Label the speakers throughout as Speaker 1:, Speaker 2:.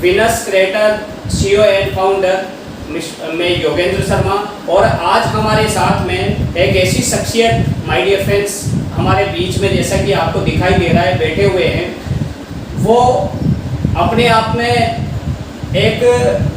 Speaker 1: Venus creator CEO and founder मैं योगेंद्र शर्मा। और आज हमारे साथ में एक ऐसी शख्सियत माय डियर फ्रेंड्स हमारे बीच में, जैसा कि आपको दिखाई दे रहा है, बैठे हुए हैं। वो अपने आप में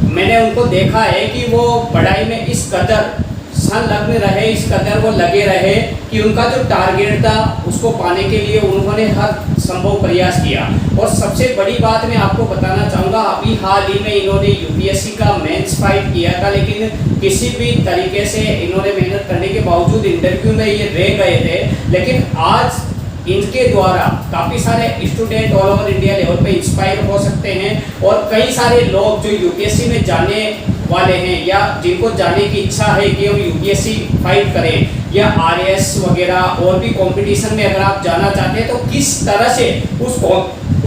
Speaker 1: मैंने उनको देखा है कि वो पढ़ाई में इस कदर संलग्न रहे, इस कदर वो लगे रहे कि उनका जो टारगेट था उसको पाने के लिए उन्होंने हर संभव प्रयास किया। और सबसे बड़ी बात मैं आपको बताना चाहूँगा, अभी हाल ही में इन्होंने यूपीएससी का मेंस फाइट किया था, लेकिन किसी भी तरीके से इन्होंने मेहनत करने के बावजूद इंटरव्यू में ये रह गए थे। लेकिन आज इनके द्वारा काफ़ी सारे student all over India level पे इंस्पायर हो सकते हैं। और कई सारे लोग जो यूपीएससी में जाने वाले हैं या जिनको जाने की इच्छा है कि हम यूपीएससी फाइट करें या आरएएस वगैरह और भी कंपटीशन में अगर आप जाना चाहते हैं, तो किस तरह से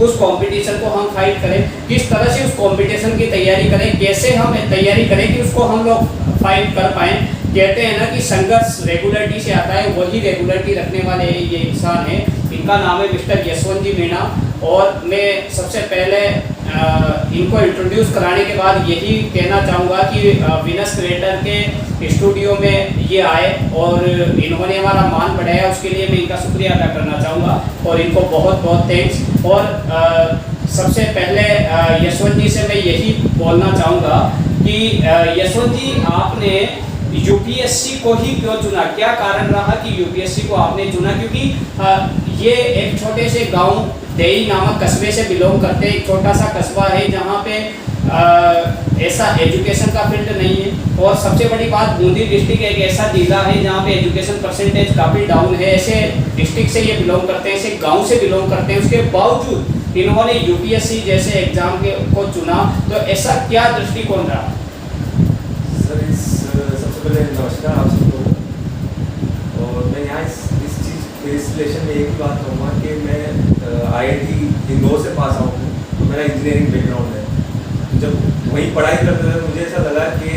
Speaker 1: उस कंपटीशन को हम फाइट करें, किस तरह से उस कंपटीशन की तैयारी करें, कैसे हम तैयारी करें कि उसको हम लोग फाइट कर पाएँ। कहते हैं ना कि संघर्ष रेगुलरिटी से आता है, वही रेगुलरिटी रखने वाले ये इंसान है। इनका नाम है मिस्टर यशवंत जी मीणा। और मैं सबसे पहले इनको इंट्रोड्यूस कराने के बाद यही कहना चाहूँगा कि विनस क्रिएटर के स्टूडियो में ये आए और इन्होंने हमारा मान बढ़ाया, उसके लिए मैं इनका शुक्रिया अदा करना चाहूँगा और इनको बहुत बहुत थैंक्स। और सबसे पहले यशवंत जी से मैं यही बोलना चाहूँगा कि यशवंत जी, आपने यूपीएससी को ही क्यों चुना? क्या कारण रहा कि यूपीएससी को आपने चुना? क्योंकि ये एक छोटे से गांव देई नामक कस्बे से बिलोंग करते हैं। एक छोटा सा कस्बा है जहां पे ऐसा एजुकेशन का फील्ड नहीं है। और सबसे बड़ी बात, बूंदी डिस्ट्रिक्ट एक ऐसा जिला है जहां पे एजुकेशन परसेंटेज काफ़ी डाउन है। ऐसे डिस्ट्रिक्ट से ये बिलोंग करते हैं, ऐसे गाँव से बिलोंग करते हैं। उसके बावजूद इन्होंने यूपीएससी जैसे एग्जाम को चुना, तो ऐसा क्या दृष्टिकोण रहा?
Speaker 2: सबसे पहले नमस्कार आप सबको। और मैं यहाँ इस रिलेशन में एक ही बात कहूँगा कि मैं आईआईटी इंदौर से पास आउट हूँ, तो मेरा इंजीनियरिंग बैकग्राउंड है। जब वहीं पढ़ाई करते थे मुझे ऐसा लगा कि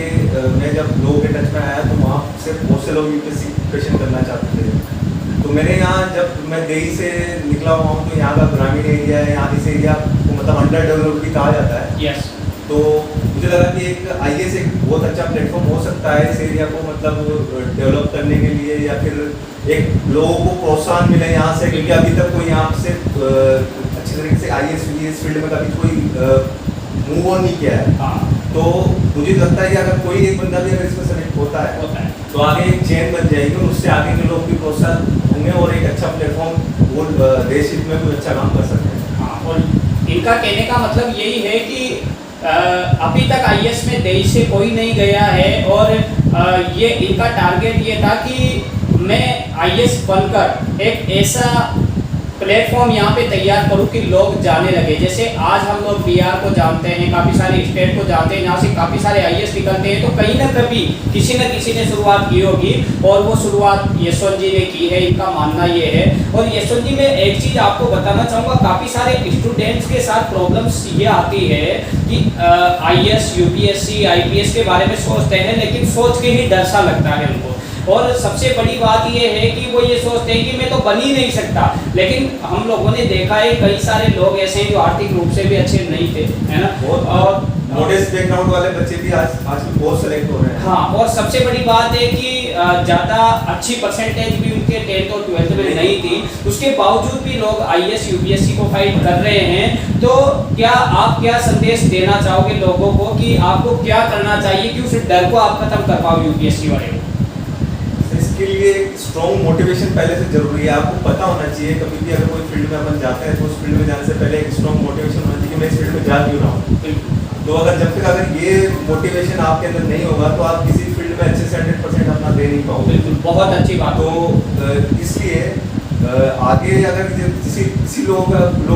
Speaker 2: मैं जब लोगों के टच में आया तो वहाँ से बहुत से लोग यूपीएससी प्रिपरेशन करना चाहते थे। तो मैंने यहाँ जब मैं दिल्ली से निकला हुआ हूँ, तो यहाँ का ग्रामीण एरिया है, यहाँ इस एरिया को मतलब अंडर डेवलप्ड भी कहा जाता है।
Speaker 1: यस।
Speaker 2: तो मुझे लगा कि एक आईएएस एक बहुत अच्छा प्लेटफॉर्म हो सकता है इस एरिया को मतलब डेवलप करने के लिए, या फिर एक लोगों को प्रोत्साहन मिले यहाँ से, क्योंकि अभी तक कोई यहाँ से अच्छी तरीके से आईएएस फील्ड में कभी कोई मूव ऑन नहीं किया है।
Speaker 1: हाँ।
Speaker 2: तो मुझे लगता है कि अगर कोई एक बंदा भी अगर इसमें सेलेक्ट होता है तो आगे एक चेन बन जाएगी और उससे आगे के लोग भी प्रोत्साहन होंगे और एक अच्छा प्लेटफॉर्म वो देश हित में कुछ अच्छा काम कर सकते हैं।
Speaker 1: हाँ, और इनका कहने का मतलब यही है कि अभी तक आईएएस में देश से कोई नहीं गया है और ये इनका टारगेट ये था कि मैं आईएएस बनकर एक ऐसा प्लेटफॉर्म यहाँ पे तैयार करूँ कि लोग जाने लगे। जैसे आज हम लोग बिहार को जानते हैं, काफ़ी सारे स्टेट को जानते हैं, जहाँ से काफ़ी सारे आईएएस निकलते हैं। तो कहीं ना कभी किसी न किसी ने शुरुआत की होगी और वो शुरुआत यशवंत जी ने की है, इनका मानना ये है। और यशवंत जी, मैं एक चीज़ आपको बताना चाहूँगा, काफ़ी सारे स्टूडेंट्स के साथ प्रॉब्लम्स ये आती है कि आईएएस, यूपीएससी, आईपीएस के बारे में सोचते हैं, लेकिन सोच के ही डर सा लगता है उनको। और सबसे बड़ी बात ये है कि वो ये सोचते हैं कि मैं तो बन ही नहीं सकता। लेकिन हम लोगों ने देखा है कई सारे लोग ऐसे हैं जो आर्थिक रूप से भी अच्छे नहीं थे, है ना, और
Speaker 2: मॉडेस्ट बैकग्राउंड वाले बच्चे भी आज बहुत सेलेक्ट हो रहे हैं।
Speaker 1: हाँ, और सबसे बड़ी बात है कि ज़्यादा अच्छी परसेंटेज भी उनके 10th और 12th में नहीं थी, उसके बावजूद भी लोग आईएएस, यूपीएससी को फाइट कर रहे हैं। तो आप क्या संदेश देना चाहोगे लोगों को कि आपको क्या करना चाहिए कि उस डर को आप खत्म कर पाओ यूपीएससी वाले को?
Speaker 2: इसके लिए स्ट्रॉन्ग मोटिवेशन पहले से जरूरी है। आपको पता होना चाहिए कभी भी अगर कोई फील्ड में अपन जाते हैं तो उस फील्ड में जाने से पहले एक स्ट्रॉन्ग मोटिवेशन होना चाहिए कि मैं इस फील्ड में जा क्यों रहा हूँ। तो जब तक ये मोटिवेशन आपके अंदर नहीं होगा तो आप किसी फील्ड में अच्छे से 100% अपना दे नहीं पाओगे।
Speaker 1: बिल्कुल, बहुत अच्छी बात।
Speaker 2: तो इसलिए आगे अगर किसी लोगों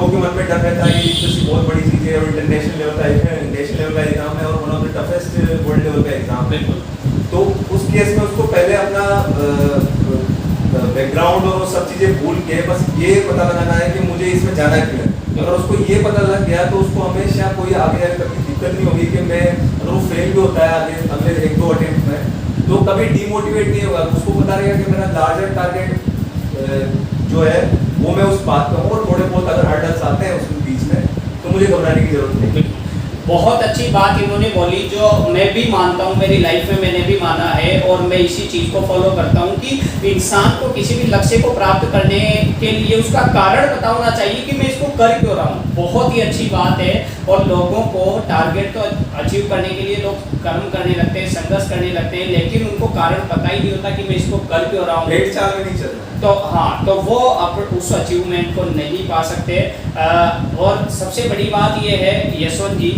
Speaker 2: के मन में डर रहता है कि किसी बहुत बड़ी चीज़ है और इंटरनेशनल लेवल का नेशनल लेवल का एग्जाम है और one of the toughest world level का एग्जाम है, तो उस केस में उसको पहले अपना बैकग्राउंड और सब चीज़ें भूल के बस ये पता लगाना है कि मुझे इसमें जाना क्यों है। अगर उसको ये पता लग गया तो उसको हमेशा कोई आगे कभी दिक्कत नहीं होगी कि मैं अगर वो फेल भी होता है अगले 1-2 अटेम्प्ट में तो कभी डीमोटिवेट नहीं होगा। उसको पता रहेगा कि मेरा लार्जर टारगेट जो है वो मैं उस बात का हूँ और थोड़े बहुत अगर हर्डल्स आते हैं उसके बीच में तो मुझे घबराने की जरूरत नहीं।
Speaker 1: बहुत अच्छी बात इन्होंने बोली, जो मैं भी मानता हूँ, मेरी लाइफ में मैंने भी माना है और मैं इसी चीज़ को फॉलो करता हूँ कि इंसान को किसी भी लक्ष्य को प्राप्त करने के लिए उसका कारण पता होना चाहिए कि मैं इसको कर क्यों रहा हूँ। बहुत ही अच्छी बात है। और लोगों को टारगेट तो अचीव करने के लिए लोग कर्म करने लगते हैं, संघर्ष करने लगते हैं, लेकिन उनको कारण पता ही नहीं होता कि मैं इसको कर क्यों रहा हूँ।
Speaker 2: पेट चाल में नहीं चल रहा है।
Speaker 1: तो हाँ, तो वो उस अचीवमेंट को नहीं पा सकते। और सबसे बड़ी बात ये है यशवंत जी,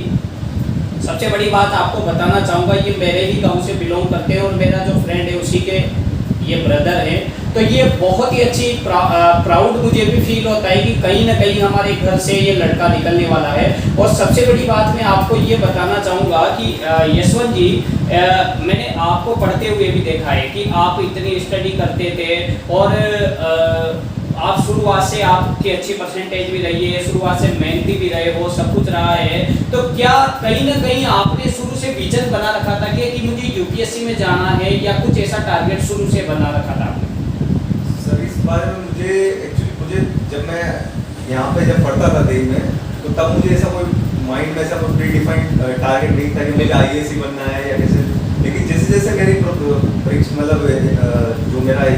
Speaker 1: सबसे बड़ी बात आपको बताना चाहूँगा, ये मेरे ही गांव से बिलोंग करते हैं और मेरा जो फ्रेंड है उसी के ये ब्रदर है। तो ये बहुत ही अच्छी प्राउड मुझे भी फील होता है कि कहीं ना कहीं हमारे घर से ये लड़का निकलने वाला है। और सबसे बड़ी बात मैं आपको ये बताना चाहूँगा कि यशवंत जी, मैंने आपको पढ़ते हुए भी देखा है कि आप इतनी स्टडी करते थे और आप शुरुआत से आपकी अच्छी परसेंटेज भी रही है, शुरुआत से मेहनती भी रहे हो, सब कुछ रहा है। तो क्या कहीं ना कहीं आपने शुरू से विजन बना रखा था कि मुझे यूपीएससी में जाना है, या कुछ ऐसा टारगेट शुरू से बना रखा था आपने?
Speaker 2: सर इस बारे में मुझे जब मैं यहाँ पे जब पढ़ता था दिल्ली में, तो तब मुझे ऐसा कोई माइंड में ऐसा कोई प्री डिफाइंड टारगेट नहीं था कि मुझे आईएएस ही बनना है या कैसे। लेकिन जैसे जैसे मेरी मतलब जो मेरा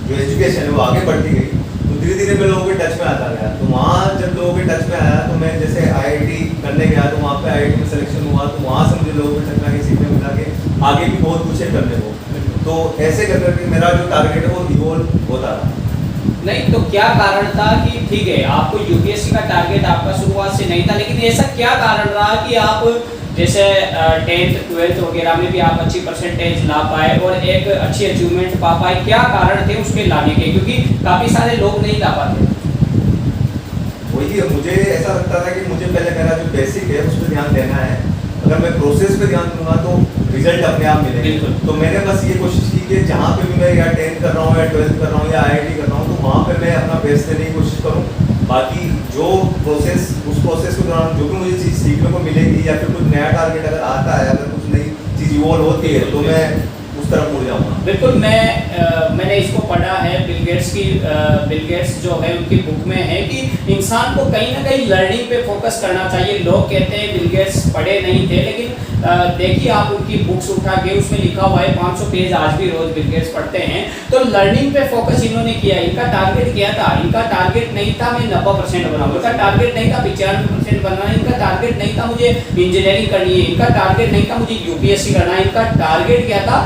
Speaker 2: जो एजुकेशन है वो आगे बढ़ती गई, तो धीरे धीरे मैं लोगों के टच में आता गया। तो वहाँ जब लोगों के टच में आया, तो मैं जैसे आईआईटी करने गया, तो वहाँ पे आईआईटी में सिलेक्शन हुआ, तो वहाँ से मुझे लोगों के टच में आके सीखने मिला कि आगे भी बहुत कुछ है करने को। तो ऐसे कर करके मेरा जो टारगेट है वो इवॉल्व होता रहा।
Speaker 1: नहीं, तो क्या कारण था कि ठीक है आपको यूपीएससी का टारगेट आपका शुरुआत से नहीं था, लेकिन ऐसा क्या कारण रहा कि आप जैसे 10th 12th वगैरह में भी आप अच्छी परसेंटेज ला पाए और एक अच्छी अचीवमेंट पा पाए? क्या कारण थे उसके लाने के, क्योंकि काफ़ी सारे लोग नहीं ला पाते?
Speaker 2: वही मुझे ऐसा लगता था कि मुझे पहले मेरा जो बेसिक है उस पर ध्यान देना है। अगर मैं प्रोसेस पे ध्यान दूंगा तो रिजल्ट अपने आप मिलेंगे। तो मैंने बस ये कोशिश की कि जहाँ पे भी मैं या 10th कर रहा हूँ या 12th कर रहा हूँ या आईआईटी कर रहा हूँ, तो वहाँ पे मैं अपना बेस्ट देने की कोशिश करूँ। बाकी जो प्रोसेस, उस प्रोसेस के दौरान जो भी मुझे चीज़ सीखने को मिलेगी या फिर कुछ नया टारगेट अगर आता है, अगर कुछ नई चीज़ इवॉल्व होती है, तो मैं उस तरफ मुड़ जाऊँगा।
Speaker 1: बिल्कुल। मैंने इसको पढ़ा है, बिल गेट्स जो है उनकी बुक में है कि इंसान को कहीं ना कहीं लर्निंग पे फोकस करना चाहिए। लोग कहते हैं बिल गेट्स पढ़े नहीं थे, लेकिन देखिए आप उनकी बुक्स उठा के उसमें लिखा हुआ है 500 पेज आज भी रोज बिल गेट्स पढ़ते हैं। तो लर्निंग पे फोकस इन्होंने किया। इनका टारगेट क्या था? इनका टारगेट नहीं था मैं 90% बनाऊँ, इनका टारगेट नहीं था 95% बनना, इनका टारगेट नहीं था मुझे इंजीनियरिंग करनी है, इनका टारगेट नहीं था मुझे यूपीएससी करना है। इनका टारगेट क्या था?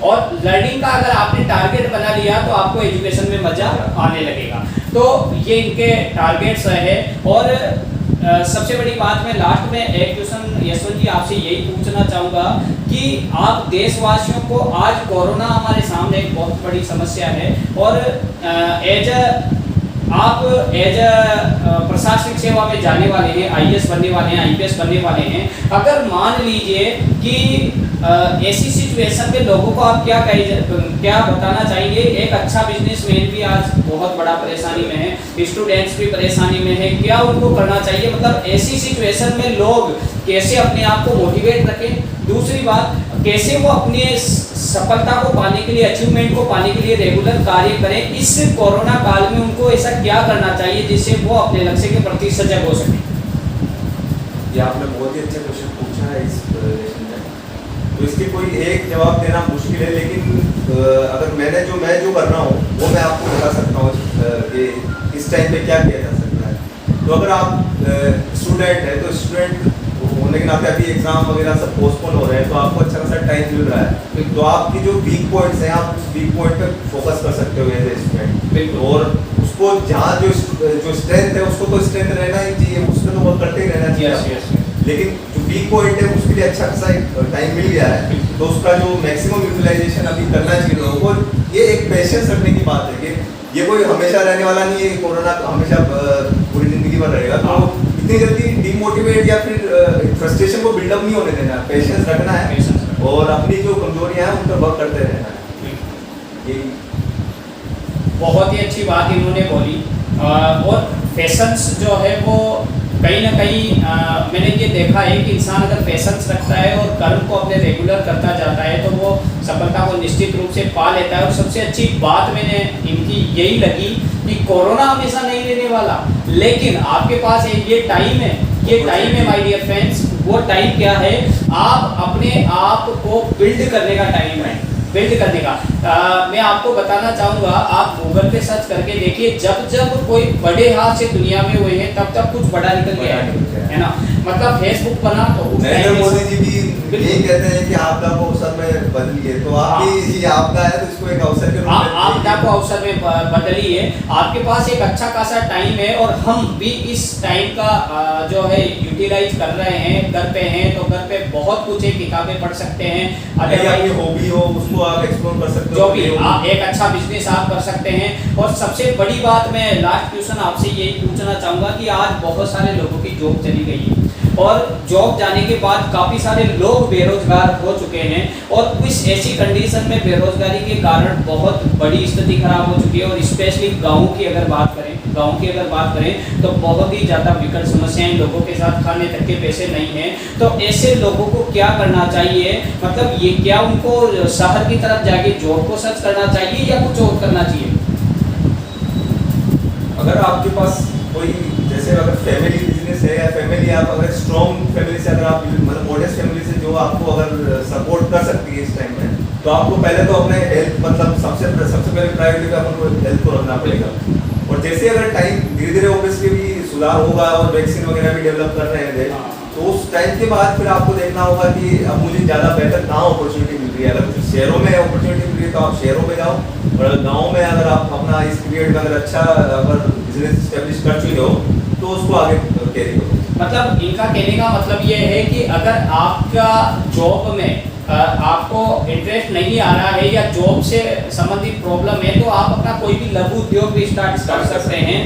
Speaker 1: और लर्निंग का अगर आपने टारगेट बना लिया तो आपको एजुकेशन में मजा आने लगेगा। तो ये इनके टारगेट्स रहे। और सबसे बड़ी बात, मैं लास्ट में एक क्वेश्चन यशवंत जी आपसे यही पूछना चाहूँगा कि आप देशवासियों को, आज कोरोना हमारे सामने एक बहुत बड़ी समस्या है और आप एज प्रशासनिक सेवा में जाने वाले हैं, आईएएस बनने वाले हैं, आईपीएस बनने वाले हैं। अगर मान लीजिए कि ऐसी सिचुएशन में लोगों को आप क्या बताना चाहेंगे? एक अच्छा बिजनेसमैन भी आज बहुत बड़ा परेशानी में है, स्टूडेंट्स भी परेशानी में है, क्या उनको करना चाहिए? मतलब ऐसी सिचुएशन में लोग कैसे अपने आप को मोटिवेट रखें? दूसरी बात, कैसे वो अपने सफलता को पाने के लिए, अचीवमेंट को पाने के लिए रेगुलर कार्य करें? इस कोरोना काल में उनको ऐसा क्या करना चाहिए जिससे वो अपने लक्ष्य के प्रति सजग हो सके?
Speaker 2: ये आपने बहुत ही अच्छा क्वेश्चन पूछा है इस रिलेशन में। तो इसके कोई एक जवाब देना मुश्किल है, लेकिन अगर मैं जो कर रहा हूँ वो मैं आपको बता सकता हूँ कि इस टाइम पे क्या किया जा सकता है। तो अगर आप स्टूडेंट है, तो स्टूडेंट होने के नाते अभी एग्जाम वगैरह सब पोस्टपोन हो रहे हैं, तो आपको अच्छा खासा टाइम मिल रहा है। तो आपकी जो वीक पॉइंट्स हैं, आप उस वीक पॉइंट पे फोकस कर सकते हो एज ए स्टूडेंट। और उसको जहाँ जो स्ट्रेंथ है उसको तो स्ट्रेंथ रहना ही चाहिए, उसमें तो वर्क करते ही रहना चाहिए। लेकिन जो वीक पॉइंट है उसके लिए अच्छा खासा टाइम मिल गया है, तो उसका जो मैक्सिमम यूटिलाइजेशन अभी करना चाहिए लोगों को। ये एक पेशेंस रखने की बात है कि ये कोई हमेशा रहने वाला नहीं है, कोरोना हमेशा पूरी जिंदगी भर रहेगा। तो इतनी जल्दी डीमोटिवेट या फिर फ्रस्ट्रेशन को बिल्डअप नहीं होने देना, पेशेंस रखना है और अपनी जो कमजोरियां हैं उन पर वर्क करते रहना है। ये
Speaker 1: बहुत ही अच्छी बात इन्होंने बोली। और पेशेंस जो है वो कहीं ना कहीं मैंने ये देखा है कि इंसान अगर पेशेंस रखता है और कर्म को अपने रेगुलर करता जाता है तो वो सफलता को निश्चित रूप से पा लेता है। और सबसे अच्छी बात मैंने इनकी यही लगी कि कोरोना हमेशा नहीं रहने वाला, लेकिन आपके पास ये टाइम है, ये टाइम है माय डियर फ्रेंड्स। वो टाइम क्या है, आप अपने आप को बिल्ड करने का टाइम है, बिल्ड करने का। मैं आपको बताना चाहूँगा, आप गूगल पे सर्च करके देखिए, जब जब कोई बड़े हादसे दुनिया में हुए हैं तब तब कुछ बड़ा निकल गया है ना। मतलब फेसबुक बना तो
Speaker 3: नरेंद्र मोदी जी भी यही कहते हैं कि आपदा को अवसर में बदलिए, तो आपकी ये आपदा है तो इसको एक अवसर के रूप में
Speaker 1: आपदा को अवसर में बदलिए। आपके पास एक अच्छा खासा टाइम है और हम भी इस टाइम का जो है यूटिलाइज कर रहे हैं। घर पे हैं तो घर पे बहुत कुछ है, किताबें पढ़ सकते हैं,
Speaker 2: अगर हॉबी हो उसको आप एक्सप्लोर कर सकते हो,
Speaker 1: जो भी आप एक अच्छा बिजनेस आप कर सकते हैं। और सबसे बड़ी बात, मैं लास्ट क्वेश्चन आपसे यही पूछना चाहूँगा कि आज बहुत सारे लोगों की जॉब चली गई है और जॉब जाने के बाद काफ़ी सारे लोग बेरोजगार हो चुके हैं और इस ऐसी कंडीशन में बेरोजगारी के कारण बहुत बड़ी स्थिति खराब हो चुकी है। और स्पेशली गाँव की अगर बात करें तो बहुत ही ज़्यादा विकट समस्याएं, लोगों के साथ खाने तक के पैसे नहीं हैं। तो ऐसे लोगों को क्या करना चाहिए, मतलब ये क्या उनको शहर की तरफ जाके जॉब को सर्च करना चाहिए या कुछ और करना चाहिए?
Speaker 2: अगर आपके पास कोई जैसे अगर फैमिली बिजनेस है या फैमिली आप अगर स्ट्रॉन्ग फैमिली से, अगर आप मतलब मॉडेस्ट फैमिली से जो आपको अगर सपोर्ट कर सकती है इस टाइम में, तो आपको पहले तो अपने हेल्थ, मतलब सबसे पहले प्रायोरिटी पे अपन को हेल्थ को रखना पड़ेगा। और जैसे अगर टाइम धीरे धीरे ऑब्वियसली भी सुधार होगा और वैक्सीन वगैरह भी डेवलप कर रहे हैं, तो उस टाइम के बाद फिर आपको देखना होगा कि अब मुझे ज़्यादा बेहतर कहाँ अपॉर्चुनिटी मिल रही है। अगर शहरों में अपॉर्चुनिटी मिल रही है तो आप शहरों में जाओ, और गाँव में अगर आप अपना इस पीरियड में अगर अच्छा अगर बिजनेस स्टैब्लिश कर चुके हो तो उसको आगे कैरी करो।
Speaker 1: मतलब इनका कहने का मतलब ये है कि अगर आपका जॉब में आपको इंटरेस्ट नहीं आ रहा है या जॉब से संबंधित प्रॉब्लम है, तो आप अपना कोई भी लघु उद्योग भी स्टार्ट कर सकते हैं।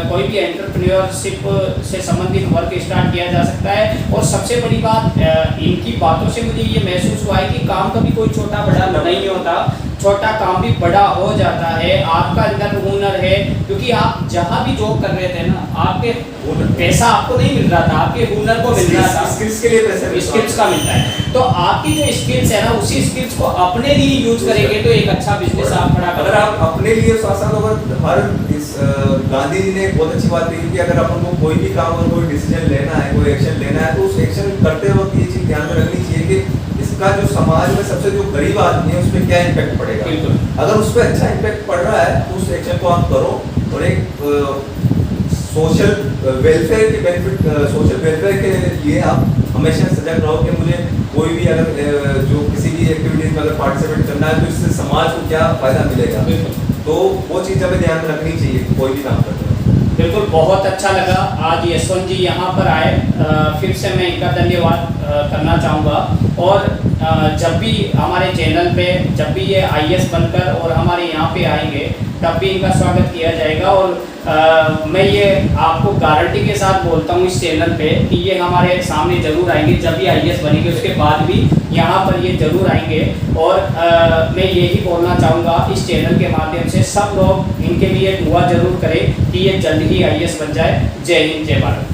Speaker 1: कोई भी एंटरप्रेन्योरशिप से संबंधित वर्क स्टार्ट किया जा सकता है। और सबसे बड़ी बात, इनकी बातों से मुझे ये महसूस हुआ है कि काम कभी कोई छोटा बड़ा नहीं होता, छोटा काम भी बड़ा हो जाता है। आपका अंदर हुनर है, क्योंकि आप जहाँ भी जॉब कर रहे थे ना, आपके पैसा आपको नहीं मिल रहा था, आपके हुनर को मिल रहा था,
Speaker 2: स्किल्स के लिए पैसा,
Speaker 1: स्किल्स का मिलता है। तो आपकी जो स्किल्स है ना, उसी स्किल्स को अपने लिए यूज करेंगे तो एक अच्छा बिजनेस आप खड़ा
Speaker 2: अगर आप अपने लिए साथ अगर हर इस गांधी जी ने एक बहुत अच्छी बात कही कि अगर अपन को कोई भी काम और कोई डिसीजन लेना है, कोई एक्शन लेना है, तो उस एक्शन करते वक्त ये चीज ध्यान में रखनी चाहिए कि इसका जो समाज में सबसे जो गरीब आदमी है उस पर क्या इम्पैक्ट पड़ेगा। अगर उस पर अच्छा इम्पैक्ट पड़ रहा है तो उस एक्शन को आप करो और एक सोशल वेलफेयर के बेनिफिट, सोशल वेलफेयर के लिए आप हमेशा सजग रहो कि मुझे कोई भी अगर जो किसी भी एक्टिविटीज में अगर पार्टिसिपेट करना है तो इससे समाज को क्या फायदा मिलेगा, तो वो चीज़ हमें ध्यान में रखनी चाहिए कोई भी काम करते हैं।
Speaker 1: बिल्कुल, बहुत अच्छा लगा आज यशवंत जी यहाँ पर आए। फिर से मैं इनका धन्यवाद करना चाहूँगा। और जब भी हमारे चैनल पे जब भी ये IAS बनकर और हमारे यहाँ पे आएंगे तब भी इनका स्वागत किया जाएगा। और मैं ये आपको गारंटी के साथ बोलता हूँ इस चैनल पे कि ये हमारे सामने ज़रूर आएंगे। जब भी IAS बनेंगे उसके बाद भी यहाँ पर ये ज़रूर आएंगे। और मैं यही बोलना चाहूँगा इस चैनल के माध्यम से सब लोग इनके लिए दुआ ज़रूर करें कि ये जल्द ही IAS बन जाए। जय हिंद, जय भारत।